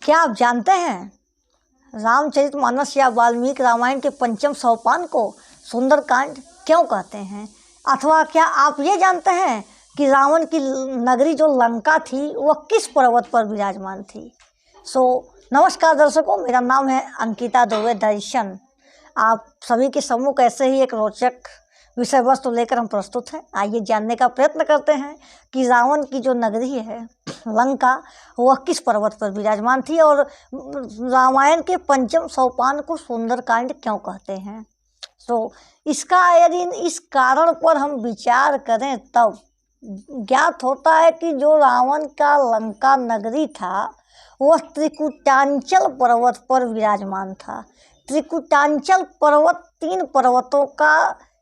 क्या आप जानते हैं रामचरितमानस या वाल्मीकि रामायण के पंचम सोपान को सुंदरकांड क्यों कहते हैं? अथवा क्या आप ये जानते हैं कि रावण की नगरी जो लंका थी वह किस पर्वत पर विराजमान थी? नमस्कार दर्शकों, मेरा नाम है अंकिता दुबे दर्शन। आप सभी के सम्मुख ऐसे ही एक रोचक विषय वस्तु लेकर हम प्रस्तुत हैं। आइए जानने का प्रयत्न करते हैं कि रावण की जो नगरी है लंका वह किस पर्वत पर विराजमान थी और रामायण के पंचम सोपान को सुंदरकांड क्यों कहते हैं। इसका यदि इस कारण पर हम विचार करें तब ज्ञात होता है कि जो रावण का लंका नगरी था वह त्रिकुटांचल पर्वत पर विराजमान था। त्रिकुटांचल पर्वत 3 पर्वतों का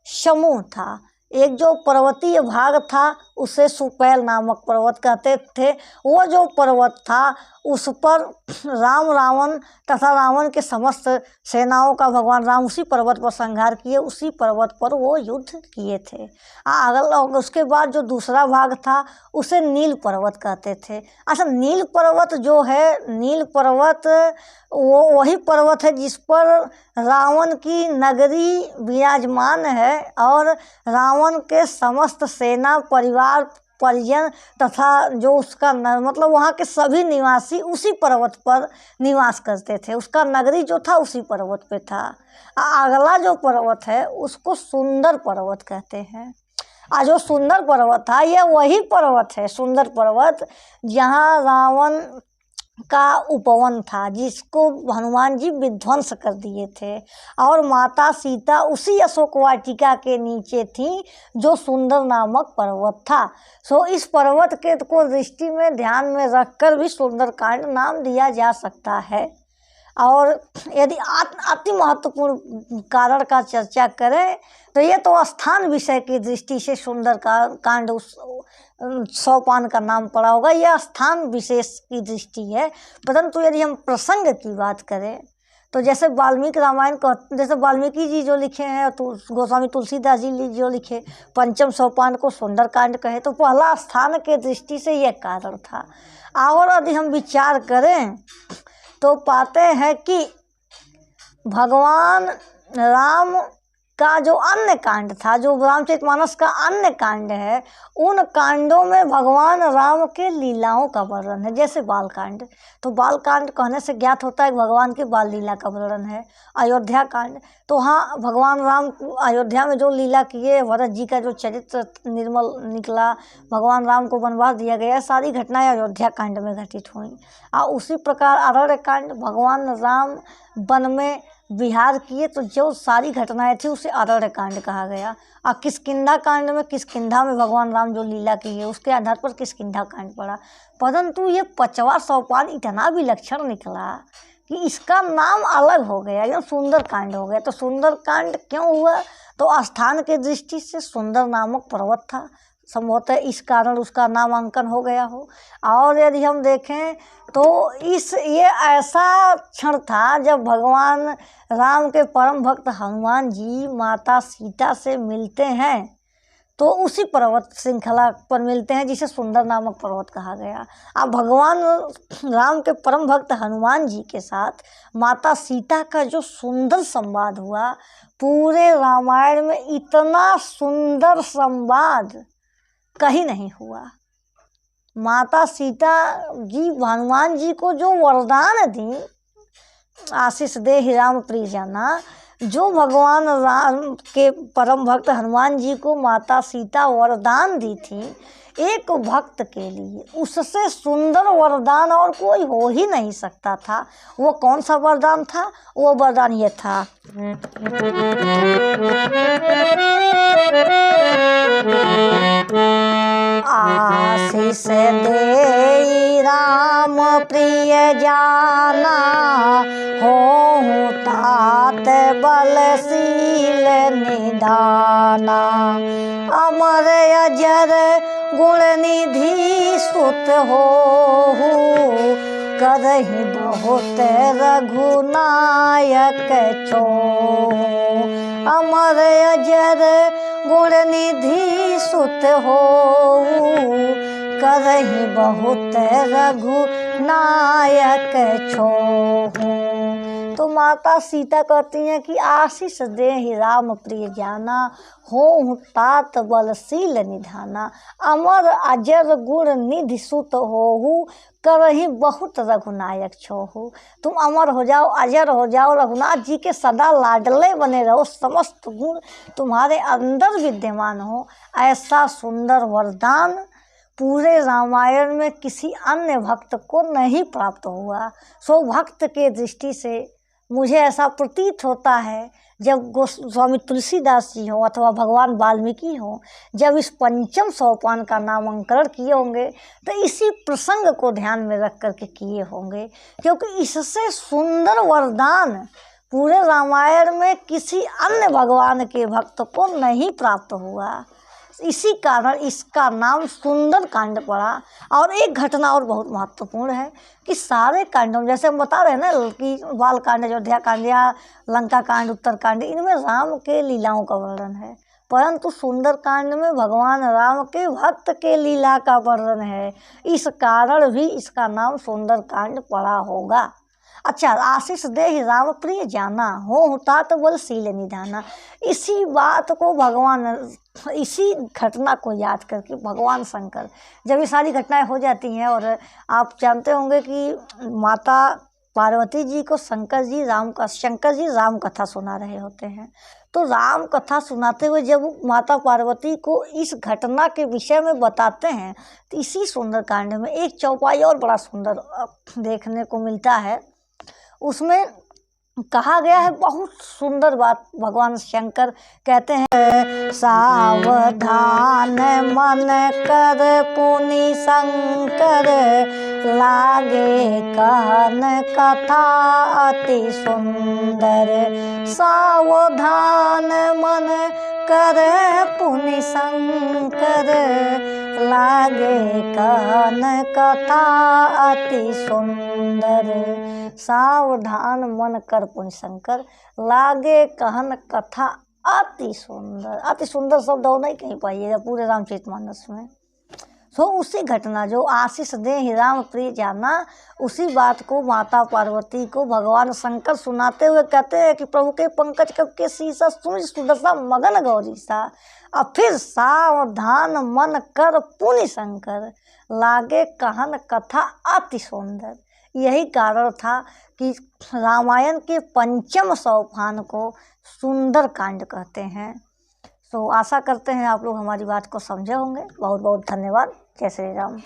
समूह था। एक जो पर्वतीय भाग था उसे सुपैल नामक पर्वत कहते थे। वो जो पर्वत था उस पर रावण तथा रावण के समस्त सेनाओं का भगवान राम उसी पर्वत पर संहार किए, उसी पर्वत पर वो युद्ध किए थे। उसके बाद जो दूसरा भाग था उसे नील पर्वत कहते थे। अच्छा, नील पर्वत जो है, नील पर्वत वो वही पर्वत है जिस पर रावण की नगरी विराजमान है और रावण के समस्त सेना परिवार परिजन तथा जो उसका मतलब वहाँ के सभी निवासी उसी पर्वत पर निवास करते थे। उसका नगरी जो था उसी पर्वत पे था। अगला जो पर्वत है उसको सुंदर पर्वत कहते हैं। जो सुंदर पर्वत था यह वही पर्वत है, सुंदर पर्वत, जहाँ रावण का उपवन था जिसको हनुमान जी विध्वंस कर दिए थे और माता सीता उसी अशोक वाटिका के नीचे थी जो सुंदर नामक पर्वत था। इस पर्वत के को दृष्टि में ध्यान में रखकर भी सुंदरकांड नाम दिया जा सकता है। और यदि अति महत्वपूर्ण कारण का चर्चा करें तो ये तो स्थान विषय की दृष्टि से सुंदरकांड उस सोपान का नाम पड़ा होगा, यह स्थान विशेष की दृष्टि है। परंतु यदि हम प्रसंग की बात करें तो जैसे वाल्मीकि रामायण को, जैसे वाल्मीकि जी जो लिखे हैं तो गोस्वामी तुलसीदास जी जो लिखे पंचम सोपान को सुंदरकांड कहे तो पहला स्थान के दृष्टि से यह कारण था। और यदि हम विचार करें तो पाते हैं कि भगवान राम का जो अन्य कांड था, जो रामचरितमानस का अन्य कांड है, उन कांडों में भगवान राम के लीलाओं का वर्णन है। जैसे बालकांड, तो बालकांड कहने से ज्ञात होता है कि भगवान की बाल लीला का वर्णन है। अयोध्या कांड, तो हाँ, भगवान राम अयोध्या में जो लीला किए, भरत जी का जो चरित्र निर्मल निकला, भगवान राम को वनवास दिया गया, सारी घटनाएं अयोध्या कांड में घटित हुई। उसी प्रकार अरण्य कांड, भगवान राम वन में विहार किए तो जो सारी घटनाएं थी उसे अरण्य कांड कहा गया। और किष्किंधा कांड में, किष्किंधा में भगवान राम जो लीला की है उसके आधार पर किष्किंधा कांड पड़ा। परंतु ये 5वां सोपान इतना विलक्षण निकला कि इसका नाम अलग हो गया, यह सुंदरकांड हो गया। तो सुंदरकांड क्यों हुआ? तो स्थान के दृष्टि से सुंदर नामक पर्वत था, संभवतः इस कारण उसका नामांकन हो गया हो। और यदि हम देखें तो ये ऐसा क्षण था जब भगवान राम के परम भक्त हनुमान जी माता सीता से मिलते हैं तो उसी पर्वत श्रृंखला पर मिलते हैं जिसे सुंदर नामक पर्वत कहा गया। अब भगवान राम के परम भक्त हनुमान जी के साथ माता सीता का जो सुंदर संवाद हुआ, पूरे रामायण में इतना सुंदर संवाद कहीं नहीं हुआ। माता सीता जी हनुमान जी को जो वरदान दी, आशीष दे ही राम प्रिय जाना, जो भगवान राम के परम भक्त हनुमान जी को माता सीता वरदान दी थी एक भक्त के लिए, उससे सुंदर वरदान और कोई हो ही नहीं सकता था। वो कौन सा वरदान था? वो वरदान ये था, आशीष दे राम प्रिय जाना, हो तात बलशील निधाना, अमर अजर गुण निधि सुत हो, करहि बहुत रघुनायक छो, अमर अजर गुण निधि सुत हो, करहि बहुत रघु नायक छोहूँ। तो माता सीता कहती हैं कि आशीष दे ही राम प्रिय जाना, होहु तात बलशील निधाना। अमर अजर गुण निधि सुत होहु, करही बहुत रघुनायक छोहु। तुम अमर हो जाओ, अजर हो जाओ, रघुनाथ जी के सदा लाडले बने रहो, समस्त गुण तुम्हारे अंदर विद्यमान हो, ऐसा सुंदर वरदान पूरे रामायण में किसी अन्य भक्त को नहीं प्राप्त हुआ। सो भक्त के दृष्टि से मुझे ऐसा प्रतीत होता है, जब स्वामी तुलसीदास जी हों अथवा भगवान वाल्मीकि हों, जब इस पंचम सोपान का नामकरण किए होंगे तो इसी प्रसंग को ध्यान में रख करके किए होंगे, क्योंकि इससे सुंदर वरदान पूरे रामायण में किसी अन्य भगवान के भक्त को नहीं प्राप्त हुआ। इसी कारण इसका नाम सुंदर कांड पड़ा। और एक घटना और बहुत महत्वपूर्ण है कि सारे कांडों में, जैसे हम बता रहे हैं ना कि बाल कांड, अयोध्या कांड या लंका कांड, उत्तर कांड, इनमें राम के लीलाओं का वर्णन है, परंतु सुंदर कांड में भगवान राम के भक्त के लीला का वर्णन है। इस कारण भी इसका नाम सुंदर कांड पड़ा होगा। अच्छा, आशीष दे ही राम प्रिय जाना, हो तात बलशील निधाना। इसी बात को भगवान, इसी घटना को याद करके भगवान शंकर, जब ये सारी घटनाएं हो जाती हैं, और आप जानते होंगे कि माता पार्वती जी को शंकर जी राम कथा सुना रहे होते हैं। तो राम कथा सुनाते हुए जब माता पार्वती को इस घटना के विषय में बताते हैं, तो इसी सुंदरकांड में एक चौपाई और बड़ा सुंदर देखने को मिलता है। उसमें कहा गया है बहुत सुंदर बात। भगवान शंकर कहते हैं, सावधान मन कर पुनि शंकर, लागे कहन कथा अति सुंदर। सावधान मन कर पुनि शंकर, लागे कहन कथा अति सुंदर। सावधान मन कर पुनि शंकर, लागे कहन कथा अति सुंदर। अति सुंदर शब्द और नहीं कहीं पाइएगा पूरे रामचरितमानस में। तो उसी घटना, जो आशीष दे ही राम प्रिय जाना, उसी बात को माता पार्वती को भगवान शंकर सुनाते हुए कहते हैं कि प्रभु के पंकज कब के शीसा, सुन सुदशा मगन गौरी सा। अब फिर सावधान मन कर पुनि शंकर, लागे कहन कथा अति सुंदर। यही कारण था कि रामायण के पंचम सोपान को सुंदर कांड कहते हैं। तो आशा करते हैं आप लोग हमारी बात को समझे होंगे। बहुत बहुत धन्यवाद। जय श्री राम।